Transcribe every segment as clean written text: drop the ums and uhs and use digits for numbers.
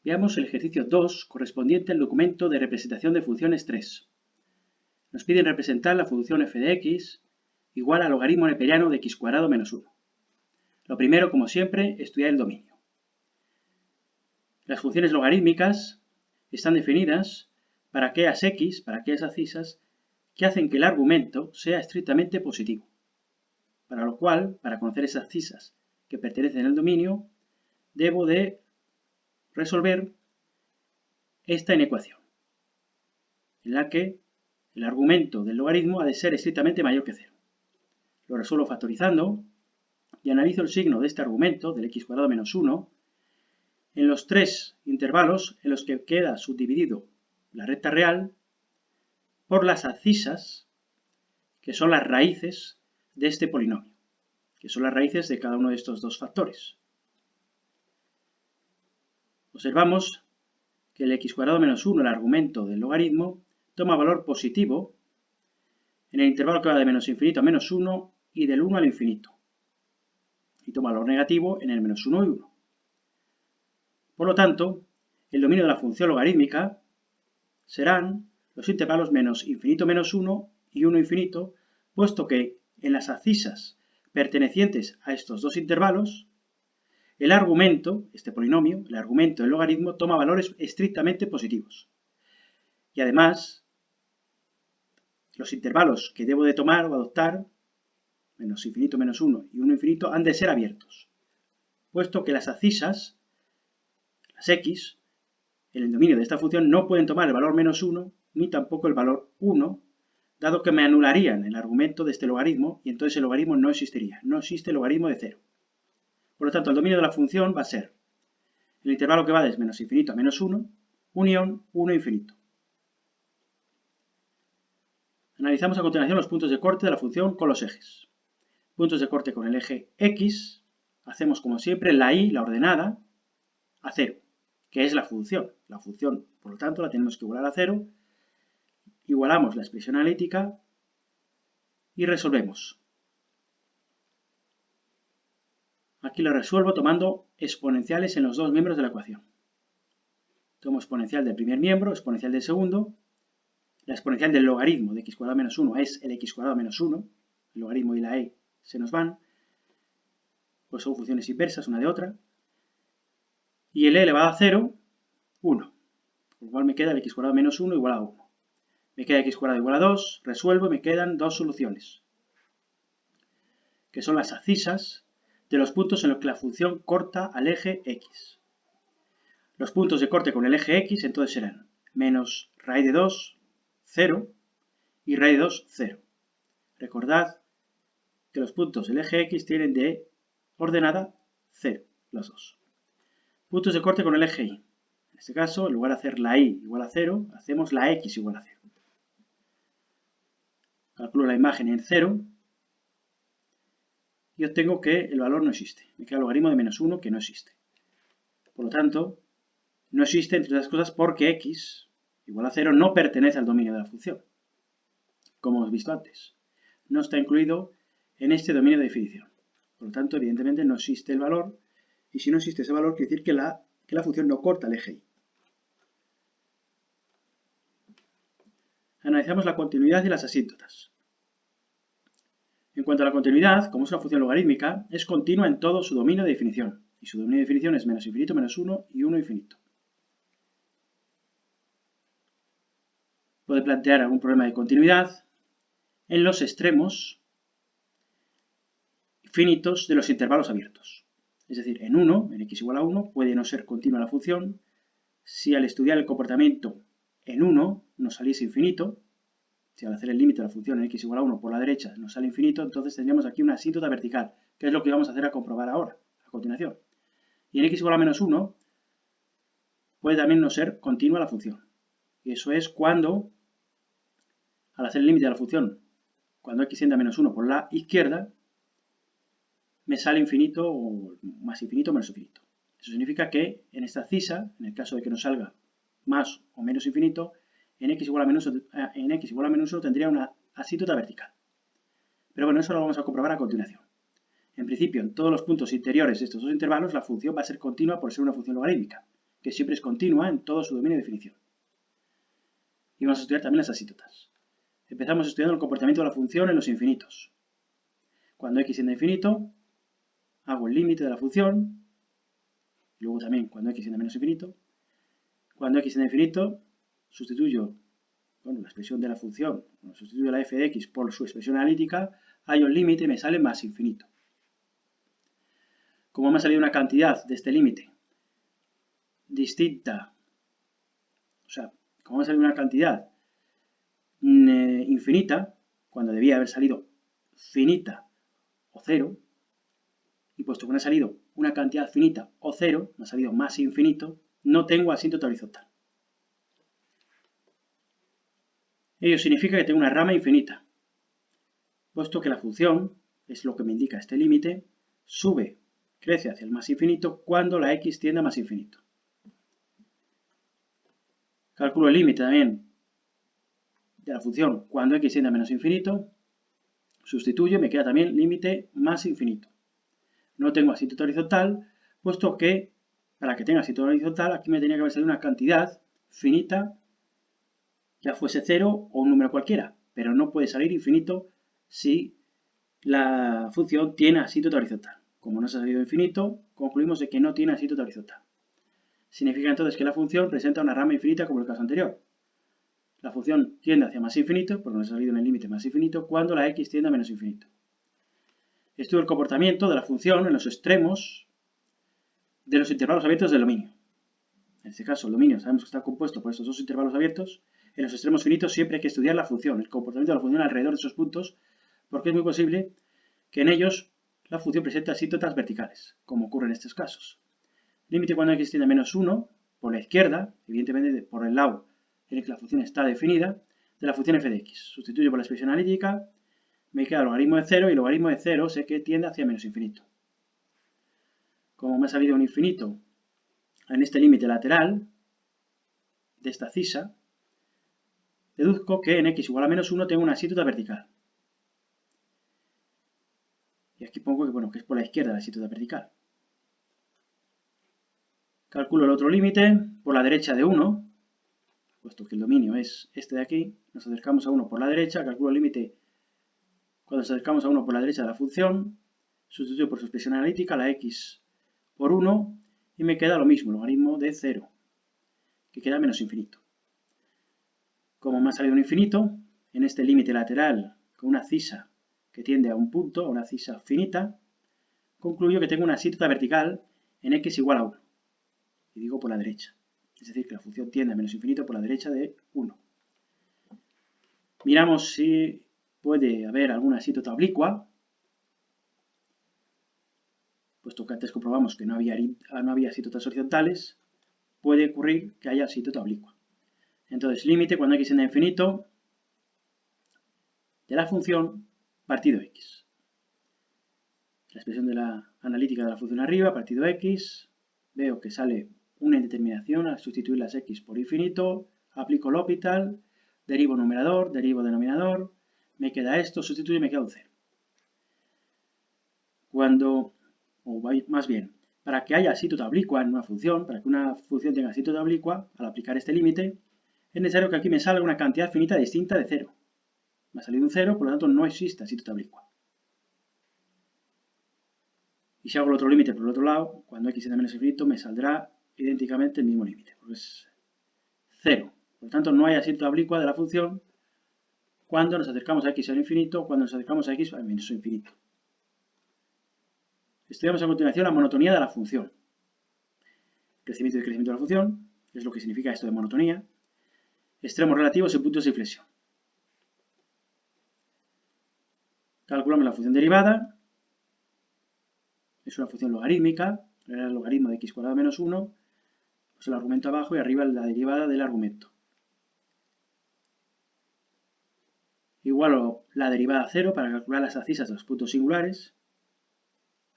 Veamos el ejercicio 2 correspondiente al documento de representación de funciones 3. Nos piden representar la función f de x igual al logaritmo neperiano de x cuadrado menos 1. Lo primero, como siempre, estudiar el dominio. Las funciones logarítmicas están definidas para aquellas x, para aquellas abscisas, que hacen que el argumento sea estrictamente positivo. Para lo cual, para conocer esas abscisas que pertenecen al dominio, debo de resolver esta inecuación, en la que el argumento del logaritmo ha de ser estrictamente mayor que 0. Lo resuelvo factorizando y analizo el signo de este argumento, del x cuadrado menos 1, en los tres intervalos en los que queda subdividido la recta real por las abscisas, que son las raíces de este polinomio, que son las raíces de cada uno de estos dos factores. Observamos que el x cuadrado menos 1, el argumento del logaritmo, toma valor positivo en el intervalo que va de menos infinito a menos 1 y del 1 al infinito, y toma valor negativo en el menos 1 y 1. Por lo tanto, el dominio de la función logarítmica serán los intervalos menos infinito menos 1 y 1 infinito, puesto que en las abscisas pertenecientes a estos dos intervalos, el argumento, este polinomio, el argumento del logaritmo, toma valores estrictamente positivos. Y además, los intervalos que debo de tomar o adoptar, menos infinito menos 1 y 1 infinito, han de ser abiertos, puesto que las abscisas, las x, en el dominio de esta función no pueden tomar el valor menos 1 ni tampoco el valor 1, dado que me anularían el argumento de este logaritmo y entonces el logaritmo no existiría. No existe el logaritmo de 0. Por lo tanto, el dominio de la función va a ser el intervalo que va desde menos infinito a menos 1, unión 1 infinito. Analizamos a continuación los puntos de corte de la función con los ejes. Puntos de corte con el eje x, hacemos como siempre la y, la ordenada, a 0, que es la función. La función, por lo tanto, la tenemos que igualar a 0. Igualamos la expresión analítica y resolvemos. Aquí lo resuelvo tomando exponenciales en los dos miembros de la ecuación. Tomo exponencial del primer miembro, exponencial del segundo. La exponencial del logaritmo de x cuadrado menos 1 es el x cuadrado menos 1. El logaritmo y la e se nos van, pues son funciones inversas una de otra. Y el e elevado a 0, 1. Por lo cual me queda el x cuadrado menos 1 igual a 1. Me queda x cuadrado igual a 2, resuelvo y me quedan dos soluciones, que son las abscisas de los puntos en los que la función corta al eje x. Los puntos de corte con el eje x entonces serán menos raíz de 2, 0, y raíz de 2, 0. Recordad que los puntos del eje x tienen de ordenada 0, los dos. Puntos de corte con el eje y. En este caso, en lugar de hacer la y igual a 0, hacemos la x igual a 0. Calculo la imagen en 0 y obtengo que el valor no existe. Me queda el logaritmo de menos 1 que no existe. Por lo tanto, no existe, entre otras cosas, porque x igual a 0 no pertenece al dominio de la función, como hemos visto antes. No está incluido en este dominio de definición. Por lo tanto, evidentemente no existe el valor, y si no existe ese valor, quiere decir que la función no corta el eje y. Analizamos la continuidad y las asíntotas. En cuanto a la continuidad, como es una función logarítmica, es continua en todo su dominio de definición. Y su dominio de definición es menos infinito, menos 1 y 1 infinito. Puede plantear algún problema de continuidad en los extremos finitos de los intervalos abiertos. Es decir, en 1, en x igual a 1, puede no ser continua la función si al estudiar el comportamiento en 1 nos saliese infinito. Si al hacer el límite de la función en x igual a 1 por la derecha nos sale infinito, entonces tendríamos aquí una asíntota vertical, que es lo que vamos a hacer a comprobar ahora, a continuación. Y en x igual a menos 1 puede también no ser continua la función. Y eso es cuando, al hacer el límite de la función, cuando x tiende a menos 1 por la izquierda, me sale infinito o más infinito o menos infinito. Eso significa que en esta abscisa, en el caso de que nos salga más o menos infinito, en x igual a menos 1 tendría una asíntota vertical. Pero bueno, eso lo vamos a comprobar a continuación. En principio, en todos los puntos interiores de estos dos intervalos, la función va a ser continua por ser una función logarítmica. que siempre es continua en todo su dominio de definición. Y vamos a estudiar también las asítotas. Empezamos estudiando el comportamiento de la función en los infinitos. Cuando x tiende a infinito, hago el límite de la función, y luego también cuando x tiende a menos infinito. Cuando x tiende a infinito, sustituyo la expresión de la función, sustituyo la f de x por su expresión analítica, hallo el límite y me sale más infinito. Como me ha salido una cantidad de este límite distinta, o sea, como me ha salido una cantidad infinita, cuando debía haber salido finita o cero, y puesto que me ha salido una cantidad finita o cero, me ha salido más infinito, no tengo asíntota horizontal. Ello significa que tengo una rama infinita, puesto que la función, es lo que me indica este límite, crece hacia el más infinito cuando la x tiende a más infinito. Calculo el límite también de la función cuando x tiende a menos infinito, sustituyo y me queda también límite más infinito. No tengo asíntota horizontal, puesto que para que tenga asíntota horizontal aquí me tenía que haber salido una cantidad finita, ya fuese 0 o un número cualquiera, pero no puede salir infinito si la función tiene asíntota horizontal. Como no se ha salido infinito, concluimos de que no tiene asíntota horizontal. Significa entonces que la función presenta una rama infinita como el caso anterior. La función tiende hacia más infinito, porque no ha salido en el límite más infinito, cuando la x tiende a menos infinito. Estudio el comportamiento de la función en los extremos de los intervalos abiertos del dominio. En este caso, el dominio sabemos que está compuesto por estos dos intervalos abiertos. En los extremos finitos siempre hay que estudiar la función, el comportamiento de la función alrededor de esos puntos, porque es muy posible que en ellos la función presente asíntotas verticales, como ocurre en estos casos. Límite cuando x tiende a menos 1, por la izquierda, evidentemente por el lado en el que la función está definida, de la función f de x. Sustituyo por la expresión analítica, me queda el logaritmo de 0 y el logaritmo de 0 sé que tiende hacia menos infinito. Como me ha salido un infinito en este límite lateral de esta cisa, deduzco que en x igual a menos 1 tengo una asíntota vertical. Y aquí pongo que es por la izquierda la asíntota vertical. Calculo el otro límite por la derecha de 1, puesto que el dominio es este de aquí, nos acercamos a 1 por la derecha, calculo el límite cuando nos acercamos a 1 por la derecha de la función, sustituyo por su expresión analítica la x por 1 y me queda lo mismo, el logaritmo de 0, que queda menos infinito. Como me ha salido un infinito, en este límite lateral con una cisa que tiende a un punto, a una cisa finita, concluyo que tengo una asíntota vertical en x igual a 1. Y digo por la derecha. Es decir, que la función tiende a menos infinito por la derecha de 1. Miramos si puede haber alguna asíntota oblicua, puesto que antes comprobamos que no había asíntotas horizontales, puede ocurrir que haya asíntota oblicua. Entonces, límite cuando x tiende a infinito de la función partido x. La expresión de la analítica de la función arriba, partido x, veo que sale una indeterminación al sustituir las x por infinito, aplico L'Hopital, derivo numerador, derivo denominador, me queda esto, sustituyo y me queda un 0. Más bien, para que haya asíntota oblicua en una función, para que una función tenga asíntota oblicua, al aplicar este límite, es necesario que aquí me salga una cantidad finita distinta de 0. Me ha salido un 0, por lo tanto no existe asíntota oblicua. Y si hago el otro límite por el otro lado, cuando x tiende a menos infinito, me saldrá idénticamente el mismo límite, porque es 0. Por lo tanto, no hay asíntota oblicua de la función cuando nos acercamos a x al infinito o cuando nos acercamos a x al menos infinito. Estudiamos a continuación la monotonía de la función. Crecimiento y decrecimiento de la función, es lo que significa esto de monotonía. Extremos relativos y puntos de inflexión. Calculamos la función derivada. Es una función logarítmica, era el logaritmo de x cuadrado menos 1, pues el argumento abajo y arriba la derivada del argumento. Igualo la derivada a 0 para calcular las abscisas de los puntos singulares.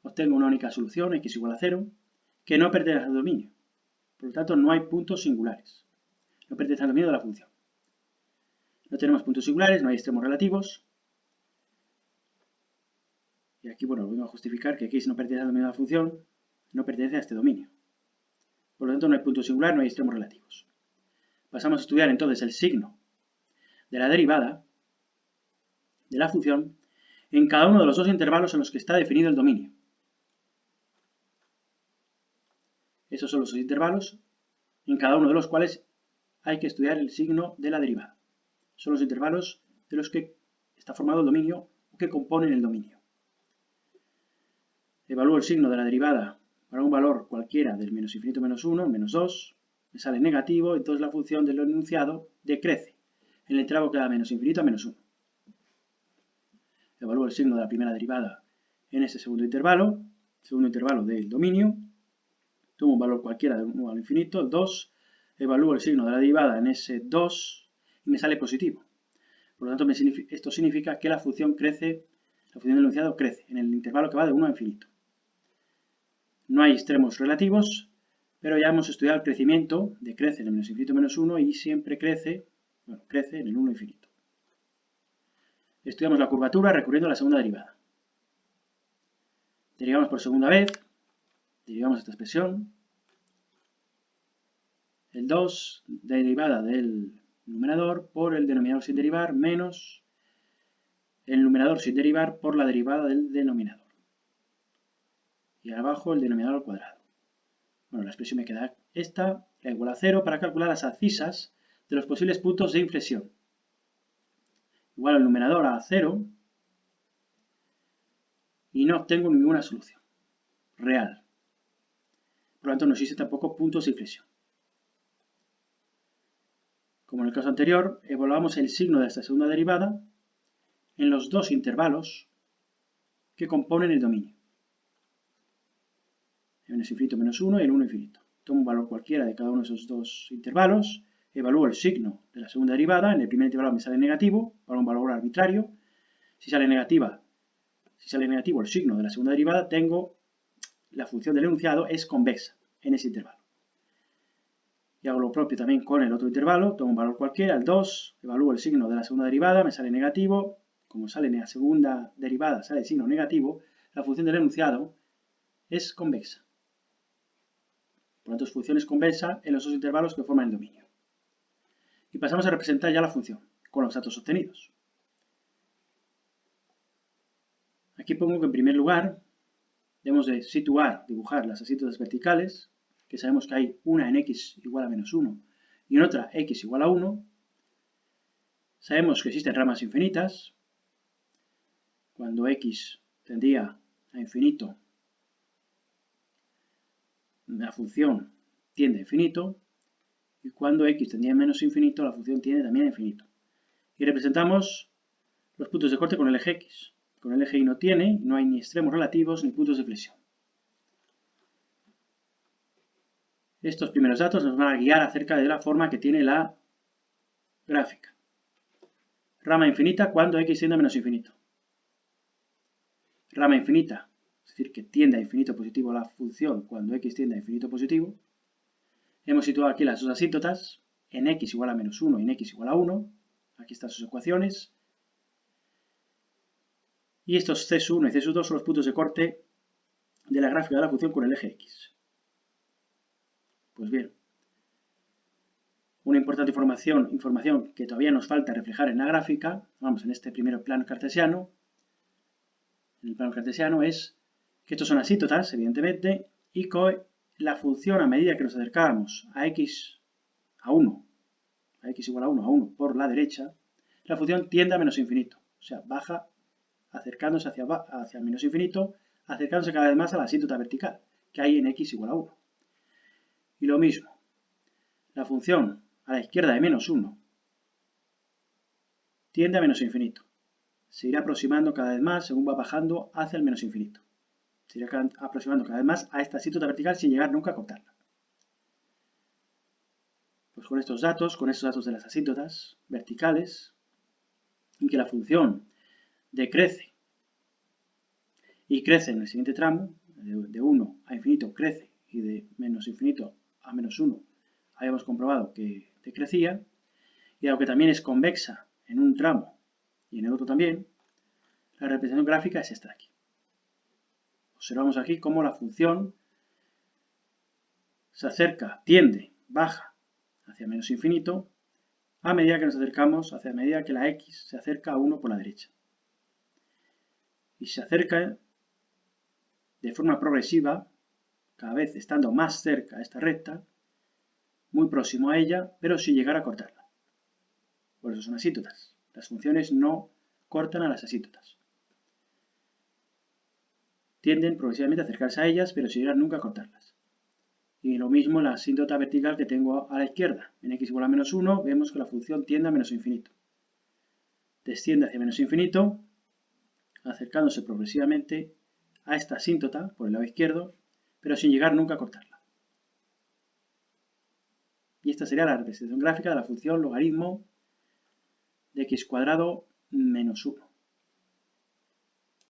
Obtengo una única solución, x igual a 0, que no pertenece al dominio. Por lo tanto, no hay puntos singulares. No pertenece al dominio de la función. No tenemos puntos singulares, no hay extremos relativos. Y aquí, vengo a justificar que x no pertenece al dominio de la función, no pertenece a este dominio. Por lo tanto, no hay punto singular, no hay extremos relativos. Pasamos a estudiar entonces el signo de la derivada de la función en cada uno de los dos intervalos en los que está definido el dominio. Esos son los dos intervalos en cada uno de los cuales hay que estudiar el signo de la derivada. Son los intervalos de los que está formado el dominio o que componen el dominio. Evalúo el signo de la derivada para un valor cualquiera del menos infinito menos 1, menos 2, me sale negativo, entonces la función del enunciado decrece en el intervalo que da menos infinito a menos 1. Evalúo el signo de la primera derivada en ese segundo intervalo del dominio, tomo un valor cualquiera del 1 al infinito, el 2, evalúo el signo de la derivada en ese 2 y me sale positivo. Por lo tanto, esto significa que la función crece, la función del enunciado crece en el intervalo que va de 1 a infinito. No hay extremos relativos, pero ya hemos estudiado el crecimiento, decrece en el menos infinito menos 1 y siempre crece en el 1 infinito. Estudiamos la curvatura recurriendo a la segunda derivada. Derivamos por segunda vez, derivamos esta expresión. El 2 derivada del numerador por el denominador sin derivar menos el numerador sin derivar por la derivada del denominador. Y abajo el denominador al cuadrado. Bueno, la expresión me queda esta, la igual a 0, para calcular las abscisas de los posibles puntos de inflexión. Igual al numerador a 0 y no obtengo ninguna solución real. Por lo tanto, no existe tampoco puntos de inflexión. Como en el caso anterior, evaluamos el signo de esta segunda derivada en los dos intervalos que componen el dominio. El menos infinito menos 1 y el 1 infinito. Tomo un valor cualquiera de cada uno de esos dos intervalos, evalúo el signo de la segunda derivada, en el primer intervalo me sale negativo, para un valor arbitrario. Si sale negativo el signo de la segunda derivada, tengo la función del enunciado es convexa en ese intervalo. Y hago lo propio también con el otro intervalo, tomo un valor cualquiera, el 2, evalúo el signo de la segunda derivada, me sale negativo, como sale en la segunda derivada, sale el signo negativo, la función del enunciado es convexa. Por lo tanto, función es convexa en los dos intervalos que forman el dominio. Y pasamos a representar ya la función con los datos obtenidos. Aquí pongo que en primer lugar debemos de dibujar las asítotas verticales, que sabemos que hay una en x igual a menos 1 y en otra x igual a 1. Sabemos que existen ramas infinitas. Cuando x tendría a infinito, la función tiende a infinito. Y cuando x tendría a menos infinito, la función tiende también a infinito. Y representamos los puntos de corte con el eje x. Con el eje y no hay ni extremos relativos ni puntos de flexión. Estos primeros datos nos van a guiar acerca de la forma que tiene la gráfica. Rama infinita cuando x tiende a menos infinito. Rama infinita, es decir, que tiende a infinito positivo la función cuando x tiende a infinito positivo. Hemos situado aquí las dos asíntotas, en x igual a menos 1 y en x igual a 1. Aquí están sus ecuaciones. Y estos C1 y C2 son los puntos de corte de la gráfica de la función con el eje x. Pues bien, una importante información que todavía nos falta reflejar en la gráfica, vamos, en este primer plano cartesiano, en el plano cartesiano es que estos son asíntotas, evidentemente, y que la función a medida que nos acercábamos a x igual a 1 por la derecha, la función tiende a menos infinito, o sea, baja acercándose hacia menos infinito, acercándose cada vez más a la asíntota vertical que hay en x igual a 1. Y lo mismo, la función a la izquierda de menos 1 tiende a menos infinito. Se irá aproximando cada vez más según va bajando hacia el menos infinito. Se irá aproximando cada vez más a esta asíntota vertical sin llegar nunca a cortarla. Pues con estos datos de las asíntotas verticales, en que la función decrece y crece en el siguiente tramo, de 1 a infinito crece y de menos infinito a menos 1 habíamos comprobado que decrecía, y aunque también es convexa en un tramo y en el otro también, la representación gráfica es esta de aquí. Observamos aquí cómo la función se acerca, tiende, baja hacia menos infinito, a medida que nos acercamos, a medida que la x se acerca a 1 por la derecha. Y se acerca de forma progresiva, cada vez estando más cerca a esta recta, muy próximo a ella, pero sin llegar a cortarla. Por eso son asíntotas. Las funciones no cortan a las asíntotas. Tienden progresivamente a acercarse a ellas, pero sin llegar nunca a cortarlas. Y lo mismo la asíntota vertical que tengo a la izquierda. En x igual a menos 1, vemos que la función tiende a menos infinito. Desciende hacia menos infinito, acercándose progresivamente a esta asíntota por el lado izquierdo, pero sin llegar nunca a cortarla. Y esta sería la representación gráfica de la función logaritmo de x² menos 1.